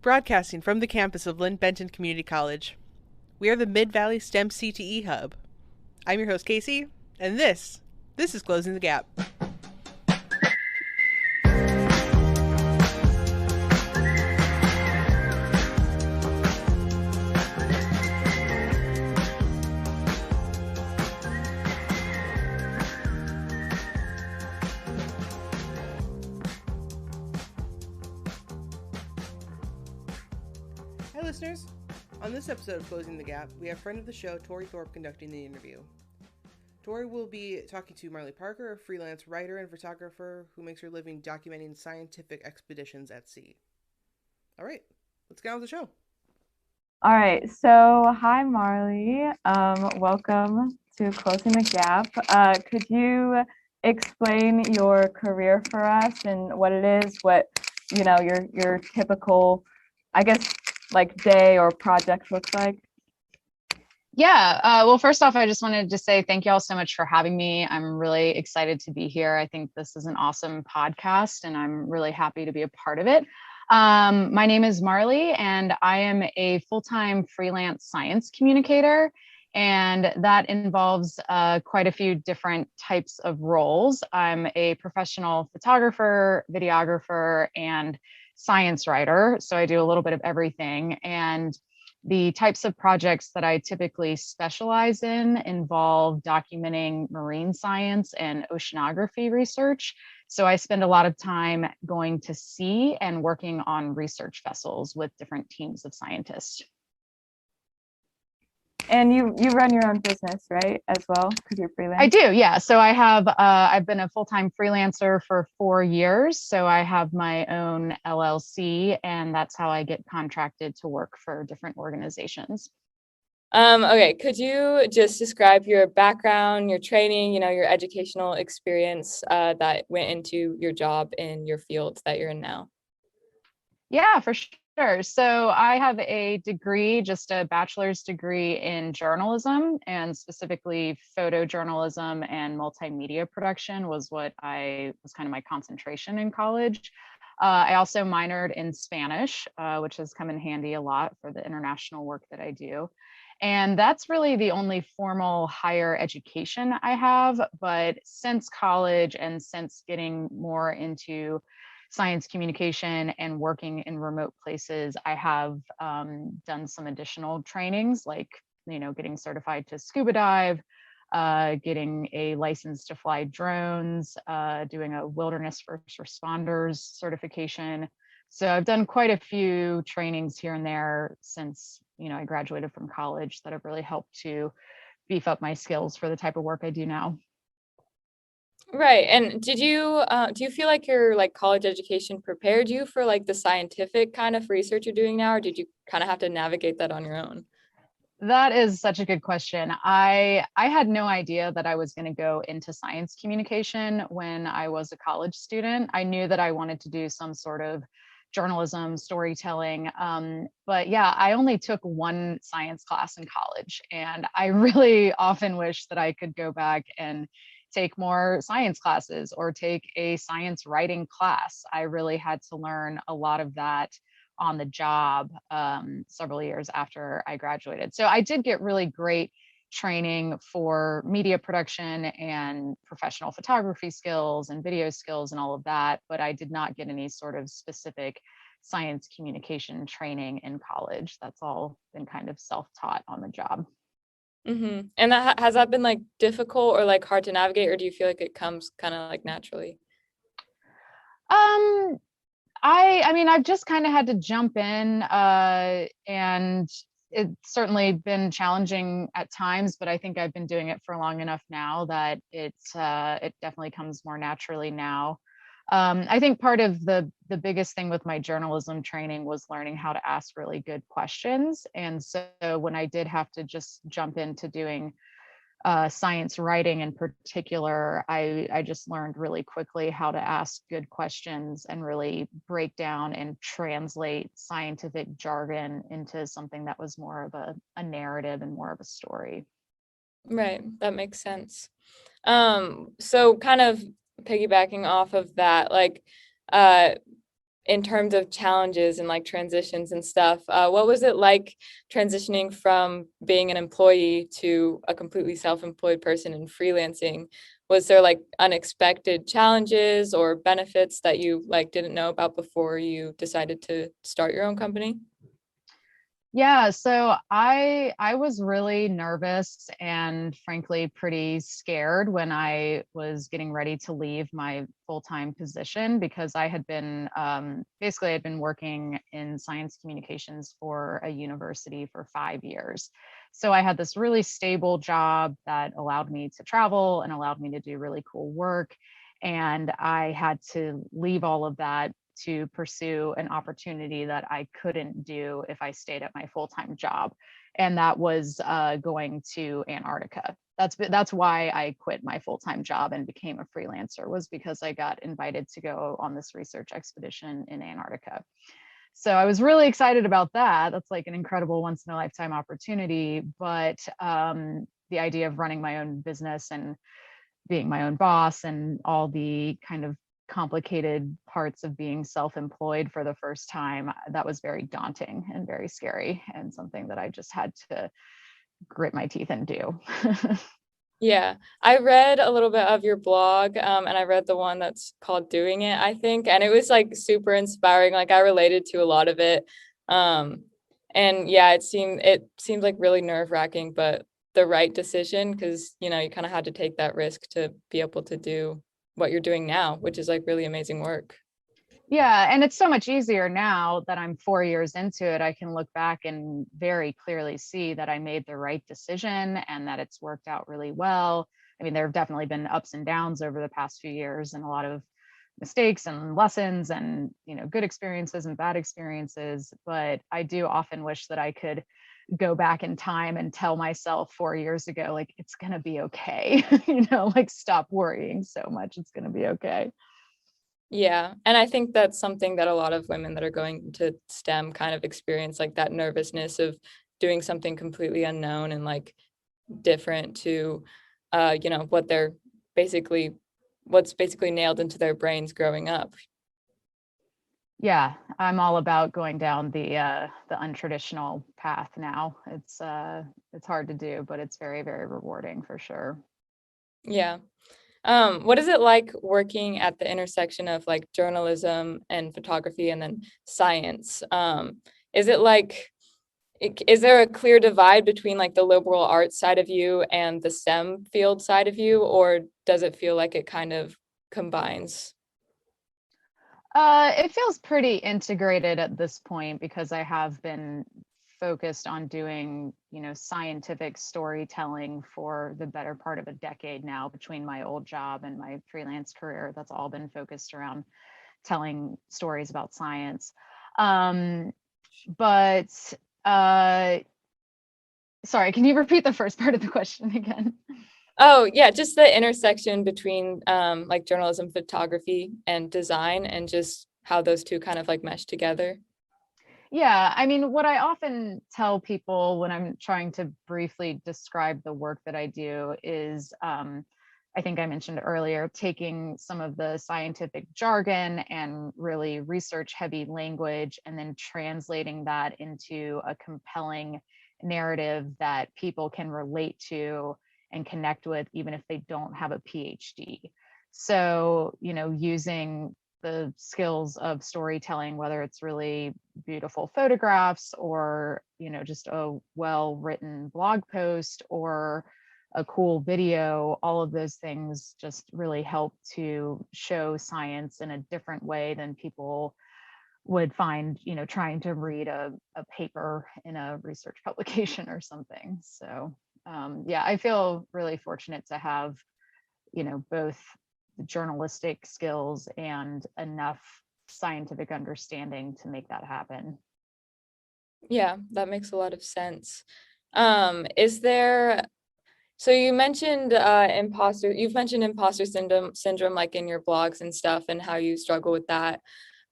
broadcasting from the campus of Lynn Benton Community College. We are the Mid-Valley STEM-CTE Hub. I'm your host, Casey, and this is Closing the Gap. Hi, listeners. On this episode of Closing the Gap, we have friend of the show, Tori Thorp, conducting the interview. Tori will be talking to Marley Parker, a freelance writer and photographer who makes her living documenting scientific expeditions at sea. All right, let's get on with the show. All right, so hi, Marley. Welcome to Closing the Gap. Could you explain your career for us and what it is, what, your typical, I guess, like day or project looks like? Yeah, well, first off, I just wanted to say thank you all so much for having me. I'm really excited to be here. I think this is an awesome podcast and I'm really happy to be a part of it. My name is Marley and I am a full-time freelance science communicator, and that involves quite a few different types of roles. I'm a professional photographer, videographer, and science writer, so I do a little bit of everything. And the types of projects that I typically specialize in involve documenting marine science and oceanography research. So I spend a lot of time going to sea and working on research vessels with different teams of scientists. And you run your own business, right, as well, because you're freelance? I do, yeah. So I have, I've been a full-time freelancer for 4 years. So I have my own LLC, and that's how I get contracted to work for different organizations. Okay, could you just describe your background, your training, your educational experience that went into your job in your field that you're in now? Yeah, for sure. So I have a degree, just a bachelor's degree in journalism, and specifically photojournalism and multimedia production was kind of my concentration in college. I also minored in Spanish, which has come in handy a lot for the international work that I do. And that's really the only formal higher education I have. But since college and since getting more into science communication and working in remote places, I have done some additional trainings, like, getting certified to scuba dive, getting a license to fly drones, doing a wilderness first responders certification. So I've done quite a few trainings here and there since, I graduated from college that have really helped to beef up my skills for the type of work I do now. Right. And do you feel like your college education prepared you for the scientific kind of research you're doing now, or did you kind of have to navigate that on your own? That is such a good question. I had no idea that I was going to go into science communication when I was a college student. I knew that I wanted to do some sort of journalism, storytelling. But yeah, I only took one science class in college, and I really often wish that I could go back and take more science classes or take a science writing class. I really had to learn a lot of that on the job several years after I graduated. So I did get really great training for media production and professional photography skills and video skills and all of that, but I did not get any sort of specific science communication training in college. That's all been kind of self-taught on the job. Mm-hmm. And has that been difficult or hard to navigate, or do you feel like it comes kind of naturally? I mean, I've just kind of had to jump in, and it's certainly been challenging at times, but I think I've been doing it for long enough now that it definitely comes more naturally now. I think part of the biggest thing with my journalism training was learning how to ask really good questions. And so when I did have to just jump into doing science writing in particular, I just learned really quickly how to ask good questions and really break down and translate scientific jargon into something that was more of a narrative and more of a story. Right, that makes sense. So kind of piggybacking off of that, in terms of challenges and like transitions and stuff, what was it like transitioning from being an employee to a completely self-employed person and freelancing? Was there like unexpected challenges or benefits that you like didn't know about before you decided to start your own company? Yeah, so I was really nervous and frankly pretty scared when I was getting ready to leave my full-time position because I had been basically I'd been working in science communications for a university for 5 years. So I had this really stable job that allowed me to travel and allowed me to do really cool work. And I had to leave all of that to pursue an opportunity that I couldn't do if I stayed at my full-time job. And that was going to Antarctica. That's why I quit my full-time job and became a freelancer, was because I got invited to go on this research expedition in Antarctica. So I was really excited about that. That's like an incredible once in a lifetime opportunity. But the idea of running my own business and being my own boss and all the kind of complicated parts of being self-employed for the first time, that was very daunting and very scary, and something that I just had to grit my teeth and do. Yeah, I read a little bit of your blog, and I read the one that's called Doing It, I think, and it was like super inspiring. Like I related to a lot of it. And yeah, it seemed like really nerve-wracking, but the right decision, because you kind of had to take that risk to be able to do what you're doing now, which is like really amazing work. Yeah, and it's so much easier now that I'm 4 years into it. I can look back and very clearly see that I made the right decision and that it's worked out really well. I mean, there have definitely been ups and downs over the past few years and a lot of mistakes and lessons and, good experiences and bad experiences. But I do often wish that I could go back in time and tell myself 4 years ago, like, it's going to be okay. Like, stop worrying so much. It's going to be okay. Yeah, and I think that's something that a lot of women that are going to STEM kind of experience, like that nervousness of doing something completely unknown and like different to, what they're basically, what's basically nailed into their brains growing up. Yeah, I'm all about going down the untraditional path now. It's hard to do, but it's very, very rewarding for sure. Yeah. What is it like working at the intersection of like journalism and photography and then science? Is it like, is there a clear divide between like the liberal arts side of you and the STEM field side of you, or does it feel like it kind of combines? It feels pretty integrated at this point because I have been focused on doing, scientific storytelling for the better part of a decade now. Between my old job and my freelance career, that's all been focused around telling stories about science. But sorry, can you repeat the first part of the question again? Oh, yeah, just the intersection between like journalism, photography, and design, and just how those two kind of like mesh together. Yeah, I mean, what I often tell people when I'm trying to briefly describe the work that I do is, I think I mentioned earlier, taking some of the scientific jargon and really research heavy language and then translating that into a compelling narrative that people can relate to and connect with, even if they don't have a PhD. So, using the skills of storytelling, whether it's really beautiful photographs or, just a well-written blog post or a cool video, all of those things just really help to show science in a different way than people would find, trying to read a paper in a research publication or something. So yeah, I feel really fortunate to have, both the journalistic skills and enough scientific understanding to make that happen. Yeah, that makes a lot of sense. Is there, so you've mentioned imposter syndrome like in your blogs and stuff and how you struggle with that.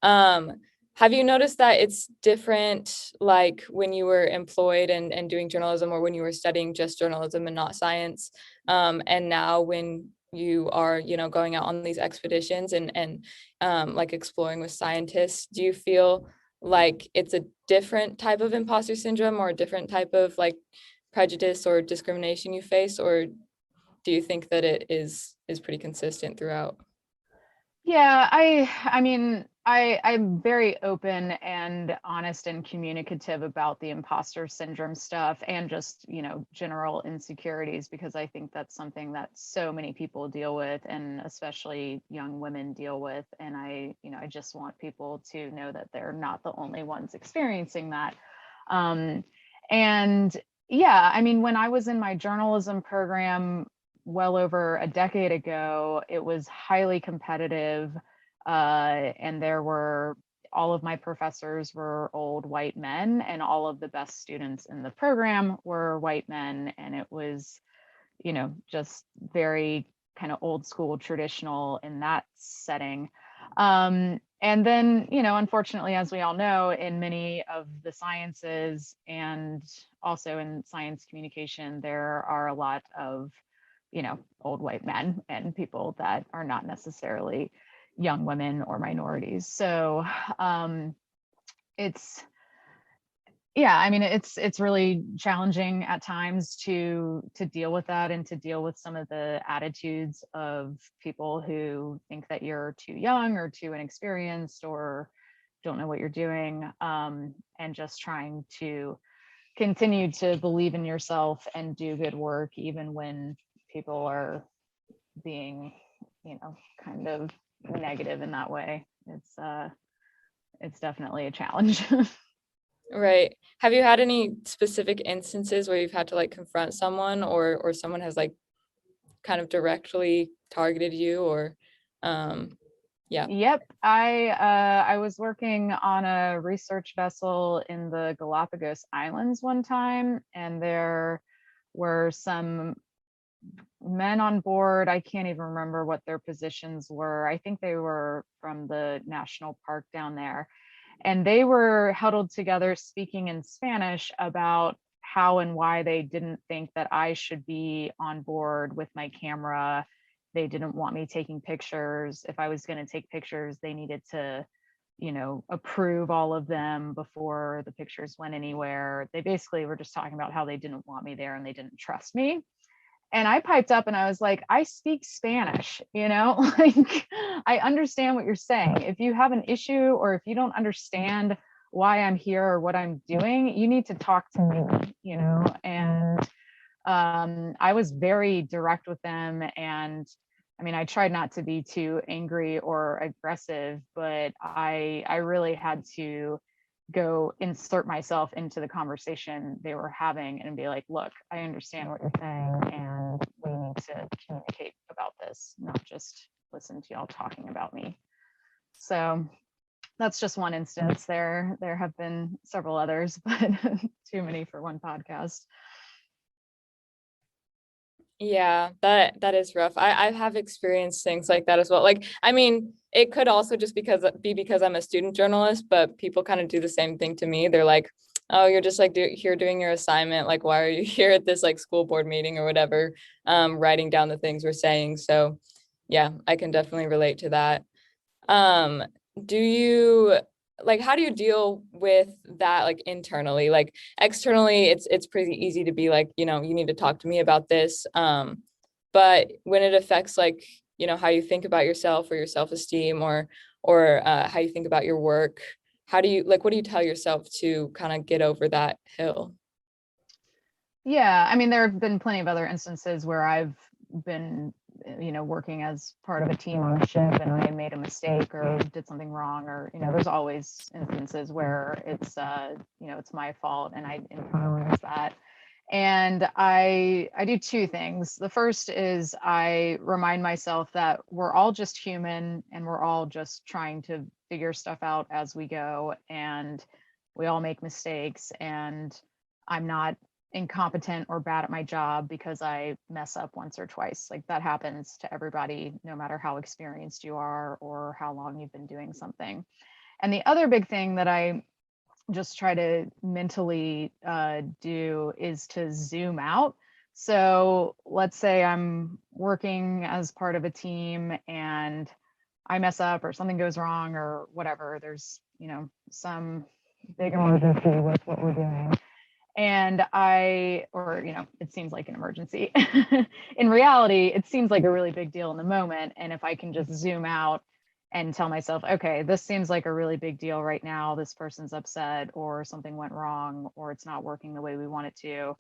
Um, have you noticed that it's different like when you were employed and doing journalism, or when you were studying just journalism and not science? And now when you are, going out on these expeditions and like exploring with scientists, do you feel like it's a different type of imposter syndrome or a different type of like prejudice or discrimination you face, or do you think that it is pretty consistent throughout? Yeah, I mean, I'm very open and honest and communicative about the imposter syndrome stuff and just, general insecurities, because I think that's something that so many people deal with, and especially young women deal with. And I just want people to know that they're not the only ones experiencing that. And yeah, I mean, when I was in my journalism program, well over a decade ago, it was highly competitive, and all of my professors were old white men, and all of the best students in the program were white men, and it was, just very kind of old school traditional in that setting. And then, unfortunately, as we all know, in many of the sciences and also in science communication, there are a lot of old white men and people that are not necessarily young women or minorities. So it's really challenging at times to deal with that and to deal with some of the attitudes of people who think that you're too young or too inexperienced or don't know what you're doing, and just trying to continue to believe in yourself and do good work even when people are being, kind of negative in that way. It's definitely a challenge. Right. Have you had any specific instances where you've had to like confront someone or someone has like kind of directly targeted you or yeah. Yep. I was working on a research vessel in the Galapagos Islands one time, and there were some men on board. I can't even remember what their positions were. I think they were from the national park down there. And they were huddled together speaking in Spanish about how and why they didn't think that I should be on board with my camera. They didn't want me taking pictures. If I was going to take pictures, they needed to, approve all of them before the pictures went anywhere. They basically were just talking about how they didn't want me there and they didn't trust me. And I piped up and I was like, I speak Spanish, like I understand what you're saying. If you have an issue or if you don't understand why I'm here or what I'm doing, you need to talk to me, and I was very direct with them. And I mean, I tried not to be too angry or aggressive, but I really had to go insert myself into the conversation they were having and be like, look, I understand what you're saying and we need to communicate about this, not just listen to y'all talking about me. So that's just one instance. There have been several others, but too many for one podcast. Yeah, that is rough. I have experienced things like that as well. Like, I mean, it could also just because I'm a student journalist, but people kind of do the same thing to me. They're like, oh, you're just like here doing your assignment. Like, why are you here at this like school board meeting or whatever, writing down the things we're saying? So yeah, I can definitely relate to that. Do you like, how do you deal with that like internally? Like externally, it's pretty easy to be like, you need to talk to me about this. But when it affects like, how you think about yourself or your self-esteem or how you think about your work, what do you tell yourself to kind of get over that hill? Yeah, I mean, there have been plenty of other instances where I've been, working as part of a team on a ship and I made a mistake or did something wrong, or, there's always instances where it's, it's my fault and I internalize that. And I do two things. The first is I remind myself that we're all just human and we're all just trying to figure stuff out as we go, and we all make mistakes, and I'm not incompetent or bad at my job because I mess up once or twice. Like that happens to everybody, no matter how experienced you are or how long you've been doing something. And the other big thing that I just try to mentally do is to zoom out So let's say I'm working as part of a team and I mess up or something goes wrong or whatever. There's, some big emergency with what we're doing. And it seems like an emergency. In reality, it seems like a really big deal in the moment. And if I can just zoom out and tell myself, okay, this seems like a really big deal right now. This person's upset or something went wrong or it's not working the way we want it to.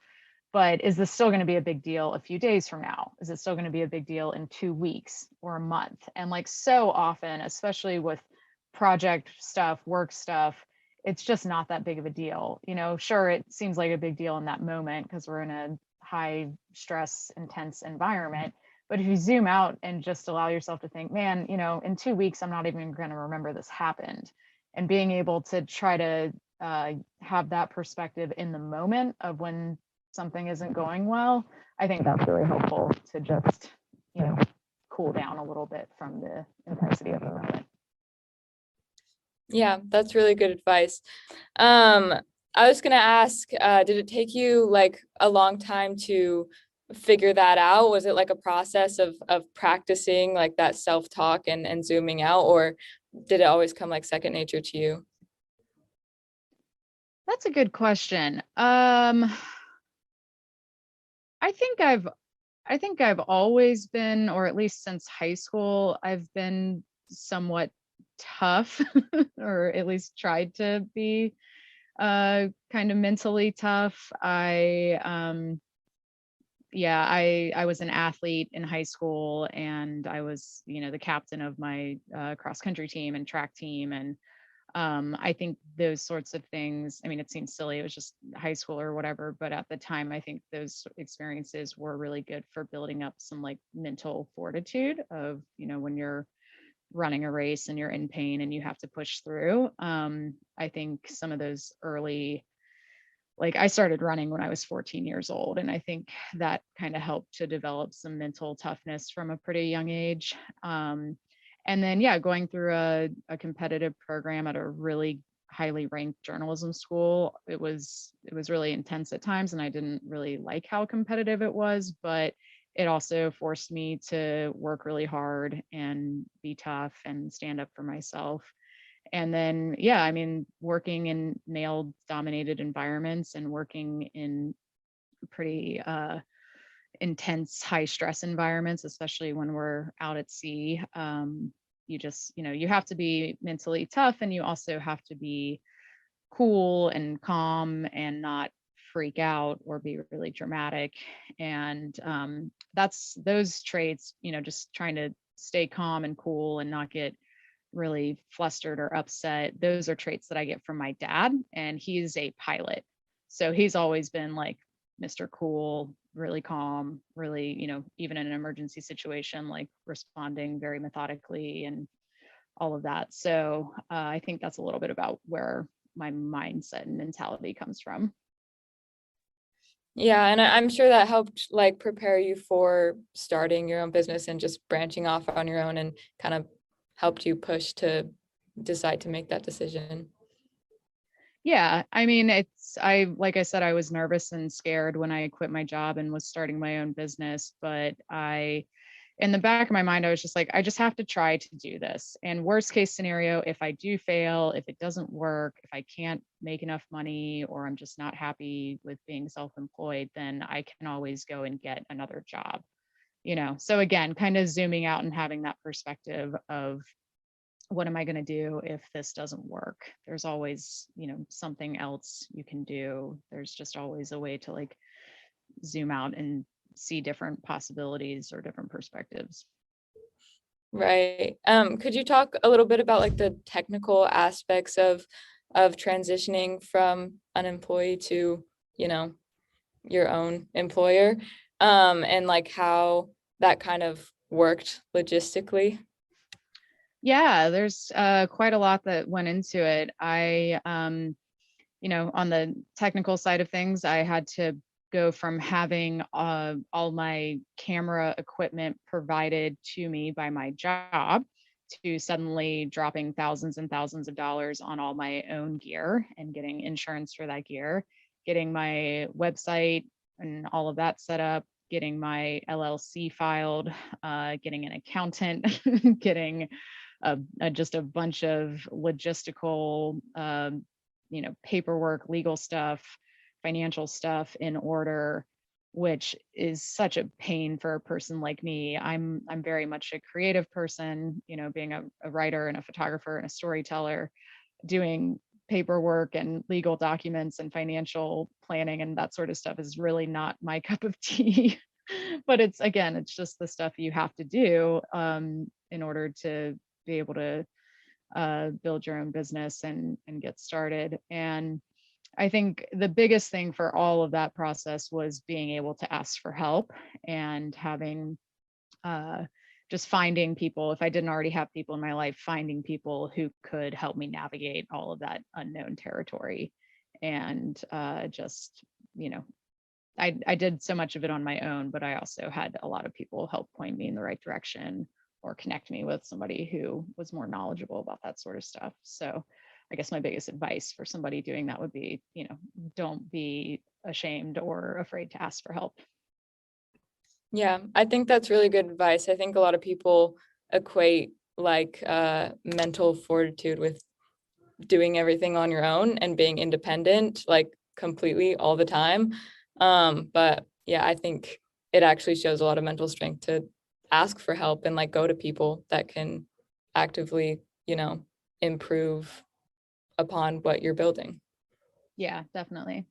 But is this still going to be a big deal a few days from now? Is it still going to be a big deal in 2 weeks or a month? And like so often, especially with project stuff, work stuff, it's just not that big of a deal. Sure, it seems like a big deal in that moment because we're in a high stress, intense environment. But if you zoom out and just allow yourself to think, man, in 2 weeks, I'm not even going to remember this happened. And being able to try to have that perspective in the moment of when something isn't going well, I think that's really helpful to just, cool down a little bit from the intensity of the moment. Yeah, that's really good advice. I was gonna ask, did it take you like a long time to figure that out? Was it like a process of practicing like that self-talk and zooming out, or did it always come like second nature to you? That's a good question. I think I've always been, or at least since high school, I've been somewhat tough, or at least tried to be kind of mentally tough. I was an athlete in high school, and I was, the captain of my cross country team and track team, and I think those sorts of things, I mean, it seems silly, it was just high school or whatever, but at the time, I think those experiences were really good for building up some like mental fortitude of, when you're running a race and you're in pain and you have to push through. I think some of those early, like I started running when I was 14 years old, and I think that kind of helped to develop some mental toughness from a pretty young age. And then, going through a competitive program at a really highly ranked journalism school, it was really intense at times, and I didn't really like how competitive it was, but it also forced me to work really hard and be tough and stand up for myself. And then, I mean, working in male dominated environments and working in pretty intense high stress environments, especially when we're out at sea, you just, you have to be mentally tough, and you also have to be cool and calm and not freak out or be really dramatic. And that's those traits, just trying to stay calm and cool and not get really flustered or upset. Those are traits that I get from my dad, and he's a pilot. So he's always been like Mr. Cool, really calm, really, even in an emergency situation, like responding very methodically and all of that. So I think that's a little bit about where my mindset and mentality comes from. Yeah, and I'm sure that helped like prepare you for starting your own business and just branching off on your own, and kind of helped you push to decide to make that decision. Yeah, I mean, like I said, I was nervous and scared when I quit my job and was starting my own business, but in the back of my mind, I was just like, I just have to try to do this. And worst case scenario, if I do fail, if it doesn't work, if I can't make enough money, or I'm just not happy with being self-employed, then I can always go and get another job, So again, kind of zooming out and having that perspective of, what am I going to do if this doesn't work? There's always, something else you can do. There's just always a way to like zoom out and see different possibilities or different perspectives. Right. Could you talk a little bit about like the technical aspects of transitioning from an employee to, your own employer, and like how that kind of worked logistically? Yeah, there's quite a lot that went into it. I, on the technical side of things, I had to go from having all my camera equipment provided to me by my job to suddenly dropping thousands and thousands of dollars on all my own gear and getting insurance for that gear, getting my website and all of that set up, getting my LLC filed, getting an accountant, getting just a bunch of logistical, paperwork, legal stuff, financial stuff in order, which is such a pain for a person like me. I'm very much a creative person, being a writer and a photographer and a storyteller, doing paperwork and legal documents and financial planning and that sort of stuff is really not my cup of tea. But it's just the stuff you have to do in order to be able to build your own business and get started. And I think the biggest thing for all of that process was being able to ask for help and having just finding people. If I didn't already have people in my life, finding people who could help me navigate all of that unknown territory. And I did so much of it on my own, but I also had a lot of people help point me in the right direction or connect me with somebody who was more knowledgeable about that sort of stuff. So I guess my biggest advice for somebody doing that would be, don't be ashamed or afraid to ask for help. Yeah, I think that's really good advice. I think a lot of people equate like mental fortitude with doing everything on your own and being independent, like completely all the time. But yeah, I think it actually shows a lot of mental strength to ask for help and like go to people that can actively, improve upon what you're building. Yeah, definitely.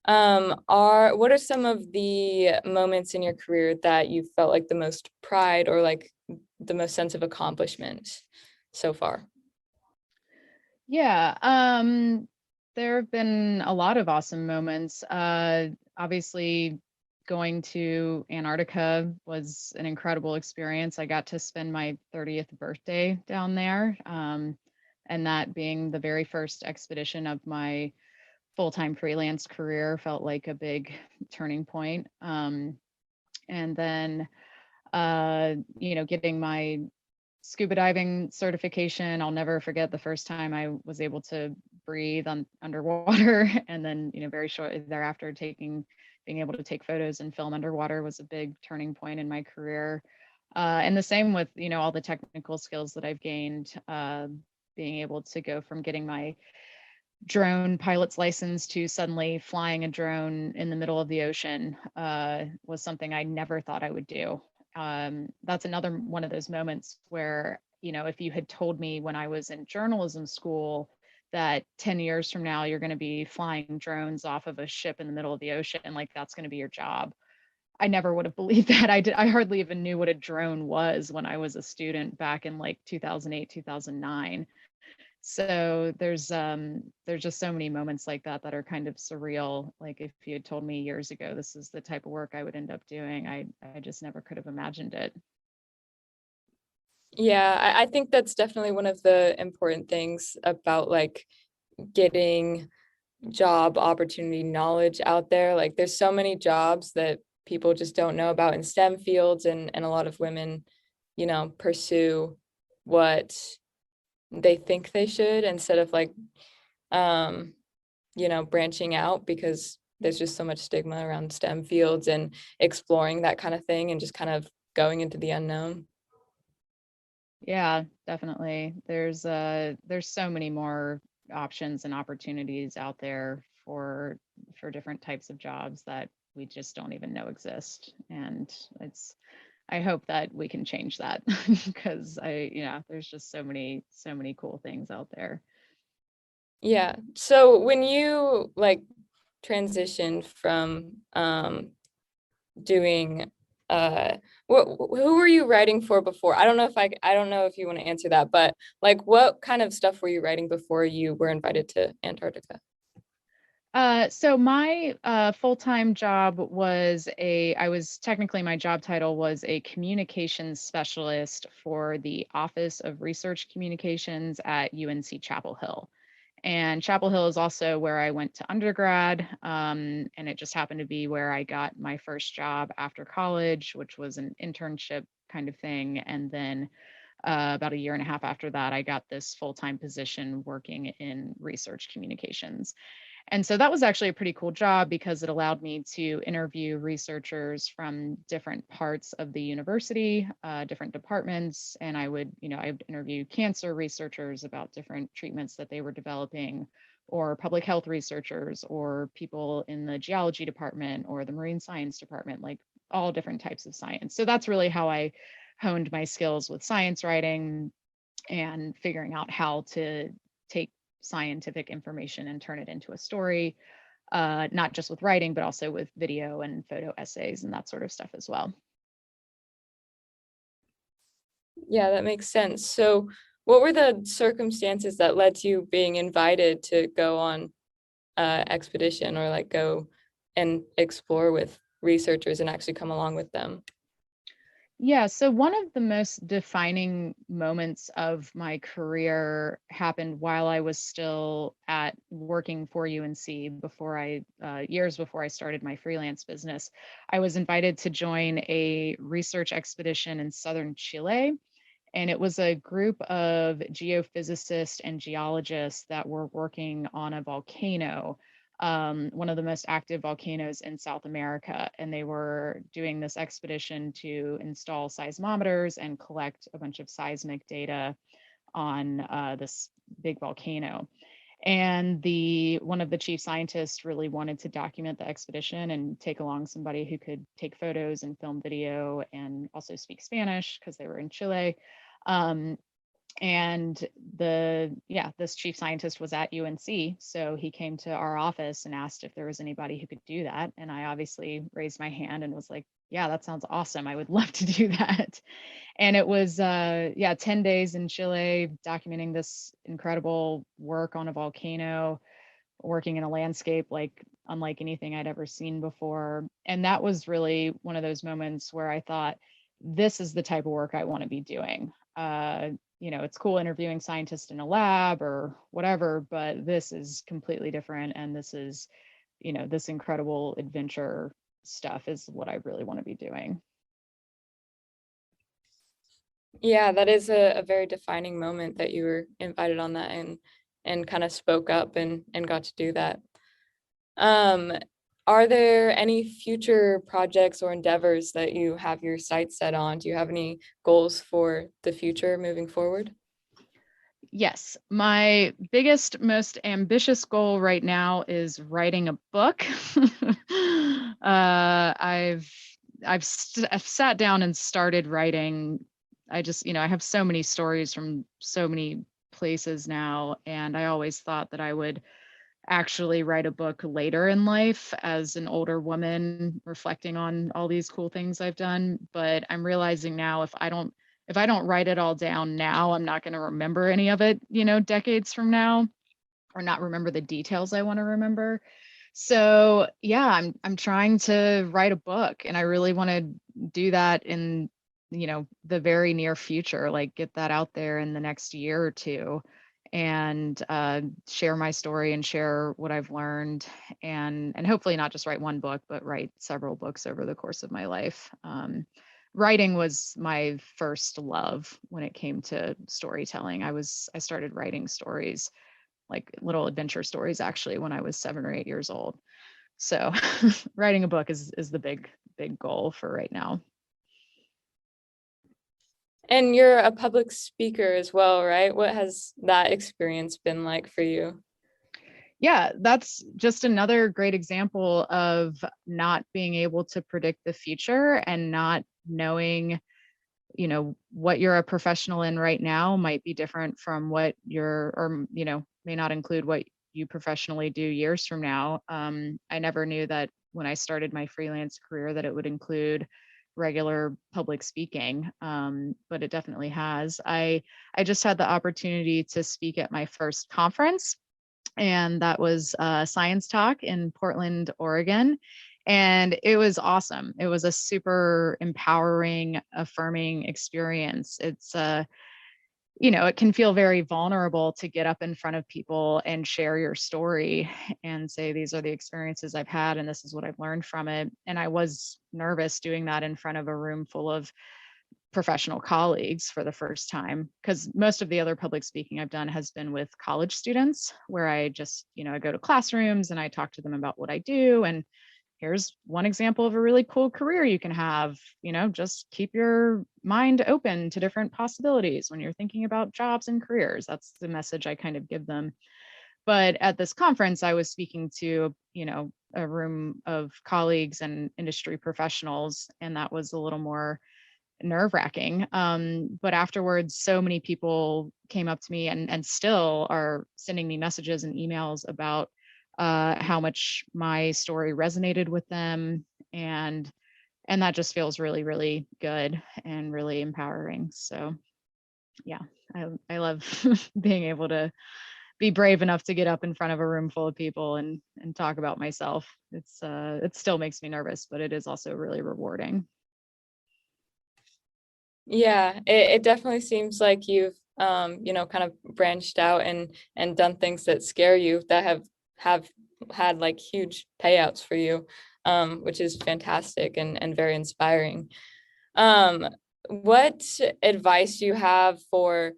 What are some of the moments in your career that you felt like the most pride or like the most sense of accomplishment so far? Yeah, there have been a lot of awesome moments. Obviously, going to Antarctica was an incredible experience. I got to spend my 30th birthday down there, and that being the very first expedition of my full-time freelance career felt like a big turning point. And then, getting my scuba diving certification. I'll never forget the first time I was able to breathe underwater, and then very shortly thereafter being able to take photos and film underwater was a big turning point in my career. And the same with all the technical skills that I've gained, being able to go from getting my drone pilot's license to suddenly flying a drone in the middle of the ocean was something I never thought I would do. That's another one of those moments where, if you had told me when I was in journalism school that 10 years from now, you're going to be flying drones off of a ship in the middle of the ocean, like that's going to be your job, I never would have believed that. I hardly even knew what a drone was when I was a student back in like 2008, 2009. So there's just so many moments like that that are kind of surreal. Like if you had told me years ago this is the type of work I would end up doing, I just never could have imagined it. Yeah, I think that's definitely one of the important things about like getting job opportunity knowledge out there. Like there's so many jobs that people just don't know about in STEM fields, and a lot of women, pursue what they think they should instead of like branching out, because there's just so much stigma around STEM fields and exploring that kind of thing and just kind of going into the unknown. Yeah, definitely. There's so many more options and opportunities out there for different types of jobs that we just don't even know exist. And I hope that we can change that because there's just so many cool things out there. Yeah. So when you like transitioned from doing who were you writing for before? I don't know if you want to answer that, but like what kind of stuff were you writing before you were invited to Antarctica? So my full-time job was my job title was a communications specialist for the Office of Research Communications at UNC Chapel Hill. And Chapel Hill is also where I went to undergrad. And it just happened to be where I got my first job after college, which was an internship kind of thing. And then about a year and a half after that, I got this full-time position working in research communications. And so that was actually a pretty cool job because it allowed me to interview researchers from different parts of the university, different departments. And I would interview cancer researchers about different treatments that they were developing, or public health researchers, or people in the geology department or the marine science department, like all different types of science. So that's really how I honed my skills with science writing and figuring out how to take scientific information and turn it into a story, not just with writing, but also with video and photo essays and that sort of stuff as well. Yeah, that makes sense. So what were the circumstances that led to you being invited to go on expedition, or like go and explore with researchers and actually come along with them? Yeah, so one of the most defining moments of my career happened while I was still at working for UNC years before I started my freelance business. I was invited to join a research expedition in southern Chile, and it was a group of geophysicists and geologists that were working on a volcano, one of the most active volcanoes in South America. And they were doing this expedition to install seismometers and collect a bunch of seismic data on this big volcano. And one of the chief scientists really wanted to document the expedition and take along somebody who could take photos and film video and also speak Spanish because they were in Chile. And this chief scientist was at UNC, so he came to our office and asked if there was anybody who could do that. And I obviously raised my hand and was like, yeah, that sounds awesome. I would love to do that. And it was 10 days in Chile documenting this incredible work on a volcano, working in a landscape like unlike anything I'd ever seen before. And that was really one of those moments where I thought, this is the type of work I want to be doing. It's cool interviewing scientists in a lab or whatever, but this is completely different. And this is, this incredible adventure stuff is what I really want to be doing. Yeah, that is a very defining moment that you were invited on that and kind of spoke up and got to do that. Are there any future projects or endeavors that you have your sights set on? Do you have any goals for the future moving forward? Yes, my biggest, most ambitious goal right now is writing a book. I've sat down and started writing. I have so many stories from so many places now, and I always thought that I would actually write a book later in life as an older woman reflecting on all these cool things I've done. But I'm realizing now if I don't write it all down now, I'm not going to remember any of it, decades from now, or not remember the details I want to remember. So yeah, I'm trying to write a book, and I really want to do that in, the very near future, like get that out there in the next year or two, and share my story and share what I've learned, and hopefully not just write one book, but write several books over the course of my life. Writing was my first love when it came to storytelling. I started writing stories, like little adventure stories, actually, when I was 7 or 8 years old. So writing a book is the big goal for right now. And you're a public speaker as well, right? What has that experience been like for you? Yeah, that's just another great example of not being able to predict the future and not knowing, what you're a professional in right now might be different from what may not include what you professionally do years from now. I never knew that when I started my freelance career that it would include regular public speaking, but it definitely has. I just had the opportunity to speak at my first conference, and that was Science Talk in Portland, Oregon. And it was awesome. It was a super empowering, affirming experience. It's it can feel very vulnerable to get up in front of people and share your story and say, these are the experiences I've had and this is what I've learned from it. And I was nervous doing that in front of a room full of professional colleagues for the first time, because most of the other public speaking I've done has been with college students, where I just, I go to classrooms and I talk to them about what I do. And here's one example of a really cool career you can have. Just keep your mind open to different possibilities when you're thinking about jobs and careers. That's the message I kind of give them. But at this conference, I was speaking to, a room of colleagues and industry professionals, and that was a little more nerve-wracking. But afterwards, so many people came up to me and still are sending me messages and emails about how much my story resonated with them, and that just feels really, really good and really empowering. So yeah, I love being able to be brave enough to get up in front of a room full of people and talk about myself. It still makes me nervous, but it is also really rewarding. Yeah, it definitely seems like you've kind of branched out and done things that scare you that have had like huge payouts for you, which is fantastic and very inspiring. What advice do you have for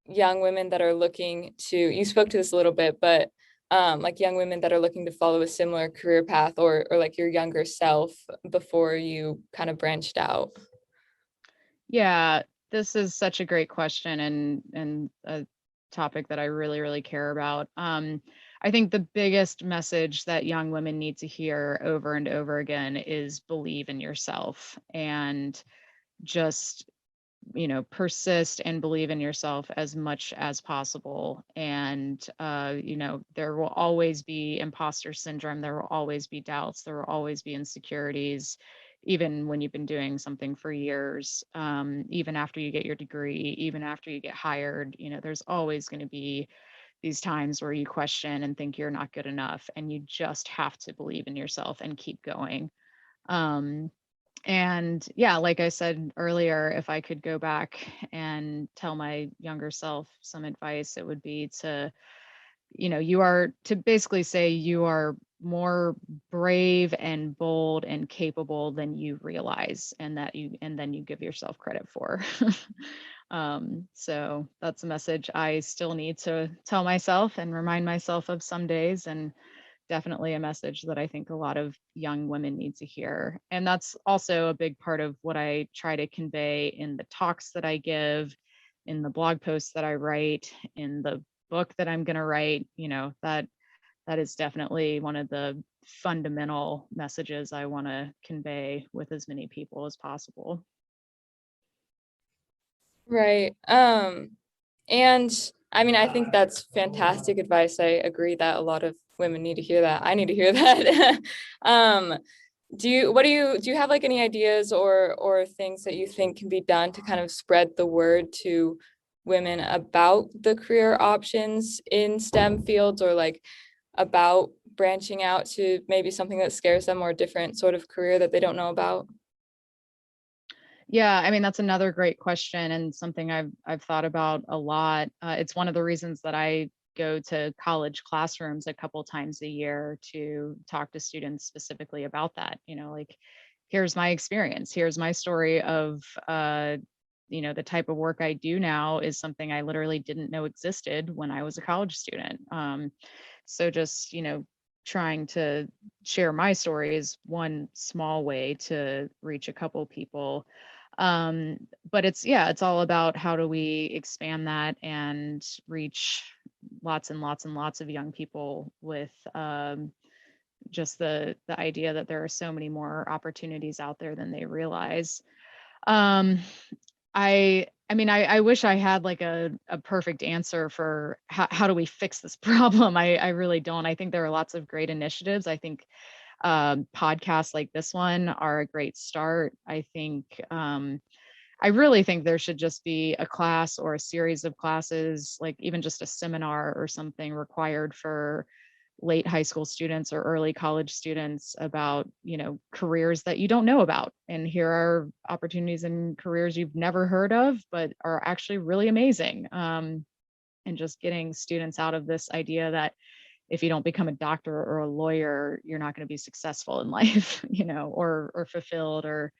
young women that are looking to, you spoke to this a little bit, but like young women that are looking to follow a similar career path, or like your younger self before you kind of branched out? Yeah, this is such a great question, and a topic that I really, really care about. I think the biggest message that young women need to hear over and over again is believe in yourself, and just, persist and believe in yourself as much as possible. And, there will always be imposter syndrome. There will always be doubts. There will always be insecurities, even when you've been doing something for years, even after you get your degree, even after you get hired. There's always going to be these times where you question and think you're not good enough, and you just have to believe in yourself and keep going. And yeah, like I said earlier, if I could go back and tell my younger self some advice, it would be to, you are to basically say you are more brave and bold and capable than you realize, and then you give yourself credit for. So that's a message I still need to tell myself and remind myself of some days, and definitely a message that I think a lot of young women need to hear. And that's also a big part of what I try to convey in the talks that I give, in the blog posts that I write, in the book that I'm going to write. That is definitely one of the fundamental messages I want to convey with as many people as possible. Right. And I mean, I think that's fantastic advice. I agree that a lot of women need to hear that. I need to hear that. Do you have like any ideas or things that you think can be done to kind of spread the word to women about the career options in STEM fields, or like about branching out to maybe something that scares them, or a different sort of career that they don't know about? Yeah, I mean, that's another great question, and something I've thought about a lot. It's one of the reasons that I go to college classrooms a couple times a year to talk to students specifically about that. Like, here's my experience. Here's my story of, the type of work I do now is something I literally didn't know existed when I was a college student. So just, trying to share my story is one small way to reach a couple people. But it's all about how do we expand that and reach lots and lots and lots of young people with just the idea that there are so many more opportunities out there than they realize. I wish I had like a perfect answer for how do we fix this problem. I really don't. I think there are lots of great initiatives. I think podcasts like this one are a great start. I really think there should just be a class or a series of classes, like even just a seminar or something required for late high school students or early college students about, careers that you don't know about. And here are opportunities in careers you've never heard of, but are actually really amazing. And just getting students out of this idea that if you don't become a doctor or a lawyer, you're not going to be successful in life, or fulfilled or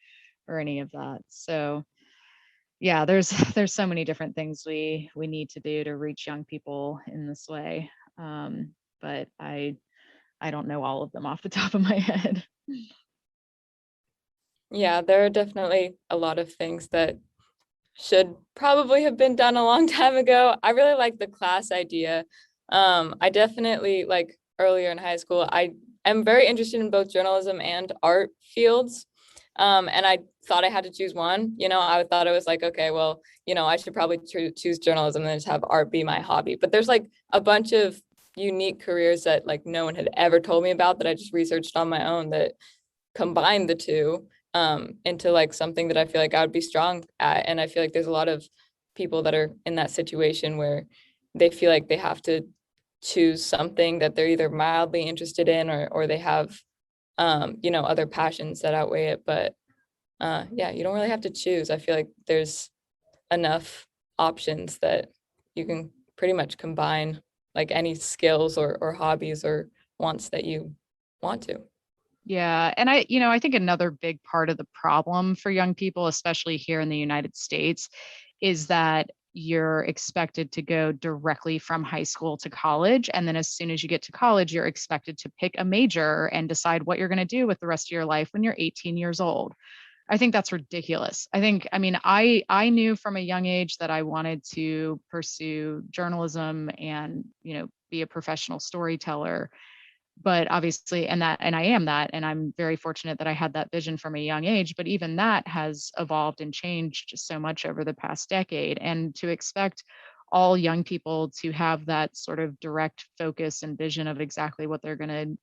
any of that. So yeah, there's so many different things we need to do to reach young people in this way. But I don't know all of them off the top of my head. Yeah, there are definitely a lot of things that should probably have been done a long time ago. I really like the class idea. I definitely, like earlier in high school, I am very interested in both journalism and art fields. And I thought I had to choose one. I thought it was like, okay, well, I should probably choose journalism and then just have art be my hobby. But there's like a bunch of unique careers that like no one had ever told me about that I just researched on my own that combine the two into like something that I feel like I would be strong at. And I feel like there's a lot of people that are in that situation where they feel like they have to choose something that they're either mildly interested in or they have other passions that outweigh it. But yeah, you don't really have to choose. I feel like there's enough options that you can pretty much combine like any skills or hobbies or wants that you want to. Yeah. And I think another big part of the problem for young people, especially here in the United States, is that you're expected to go directly from high school to college. And then as soon as you get to college, you're expected to pick a major and decide what you're going to do with the rest of your life when you're 18 years old. I think that's ridiculous. I knew from a young age that I wanted to pursue journalism and, be a professional storyteller. But obviously, and I am that, and I'm very fortunate that I had that vision from a young age, but even that has evolved and changed so much over the past decade. And to expect all young people to have that sort of direct focus and vision of exactly what they're going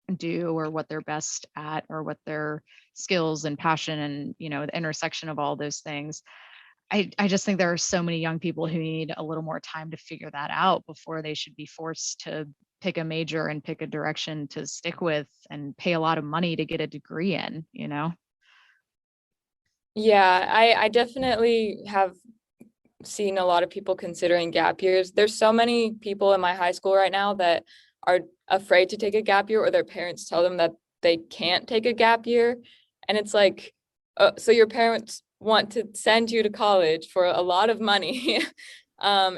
to do or what they're best at or what their skills and passion and, the intersection of all those things. I just think there are so many young people who need a little more time to figure that out before they should be forced to pick a major and pick a direction to stick with and pay a lot of money to get a degree in. Yeah, I definitely have seen a lot of people considering gap years. There's so many people in my high school right now that are afraid to take a gap year, or their parents tell them that they can't take a gap year. And it's like, so your parents want to send you to college for a lot of money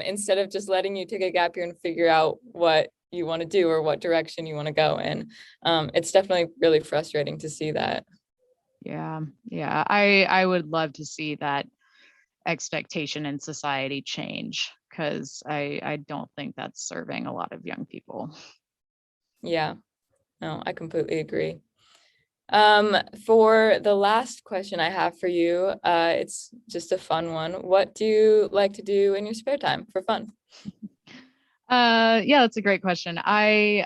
instead of just letting you take a gap year and figure out what you want to do or what direction you want to go in. It's definitely really frustrating to see that. Yeah. I would love to see that expectation in society change, because I don't think that's serving a lot of young people. Yeah, no, I completely agree. For the last question I have for you, it's just a fun one. What do you like to do in your spare time for fun? Yeah, that's a great question. I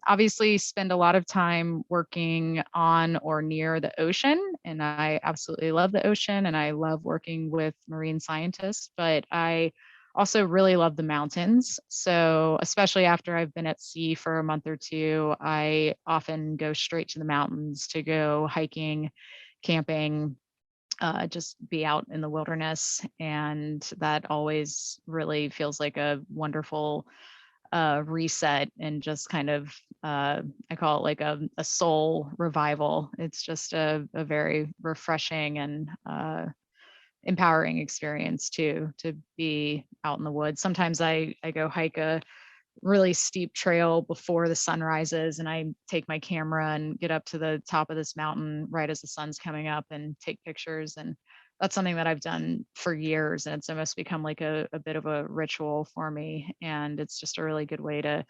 obviously spend a lot of time working on or near the ocean, and I absolutely love the ocean and I love working with marine scientists, but I also really love the mountains. So, especially after I've been at sea for a month or two, I often go straight to the mountains to go hiking, camping, just be out in the wilderness. And that always really feels like a wonderful reset and just kind of, I call it like a soul revival. It's just a very refreshing and empowering experience to be out in the woods. Sometimes I go hike a really steep trail before the sun rises, and I take my camera and get up to the top of this mountain right as the sun's coming up and take pictures. And that's something that I've done for years, and it's almost become like a bit of a ritual for me. And it's just a really good way to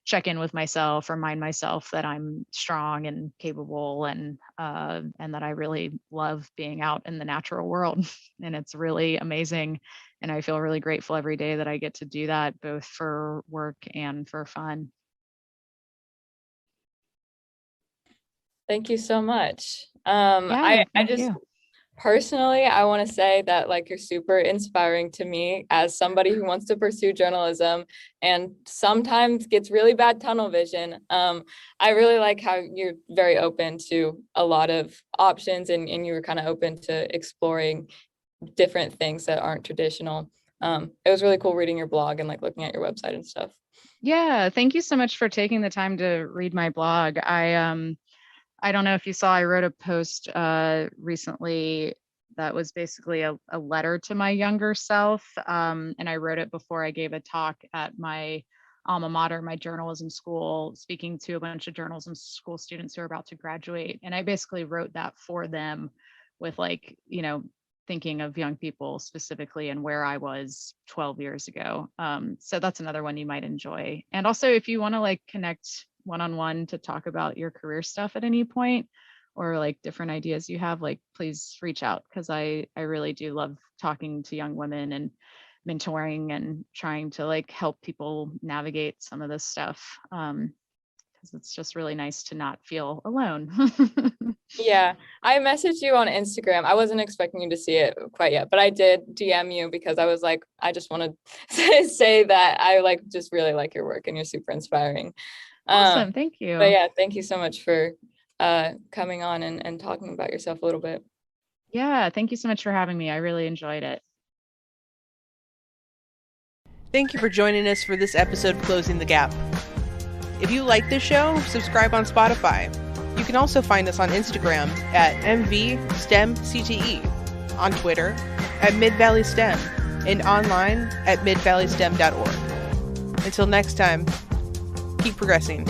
check in with myself, remind myself that I'm strong and capable, and that I really love being out in the natural world. And it's really amazing. And I feel really grateful every day that I get to do that, both for work and for fun. Thank you so much. Yeah, I thank just you. personally, I want to say that like you're super inspiring to me as somebody who wants to pursue journalism and sometimes gets really bad tunnel vision. I really like how you're very open to a lot of options and you were kind of open to exploring different things that aren't traditional. It was really cool reading your blog and like looking at your website and stuff. Yeah, thank you so much for taking the time to read my blog. I don't know if you saw, I wrote a post recently that was basically a letter to my younger self. And I wrote it before I gave a talk at my alma mater, my journalism school, speaking to a bunch of journalism school students who are about to graduate. And I basically wrote that for them with, like, you know, thinking of young people specifically and where I was 12 years ago. So that's another one you might enjoy. And also, if you want to like connect one-on-one to talk about your career stuff at any point, or like different ideas you have, like, please reach out, because I really do love talking to young women and mentoring and trying to like help people navigate some of this stuff. Because it's just really nice to not feel alone. Yeah, I messaged you on Instagram. I wasn't expecting you to see it quite yet, but I did DM you because I was like, I just want to say that I like just really like your work and you're super inspiring. Awesome, thank you. But yeah, thank you so much for coming on and talking about yourself a little bit. Yeah, thank you so much for having me. I really enjoyed it. Thank you for joining us for this episode of Closing the Gap. If you like this show, subscribe on Spotify. You can also find us on Instagram at MV-STEM-CTE, on Twitter at Mid-Valley STEM, and online at midvalleystem.org. Until next time, keep progressing.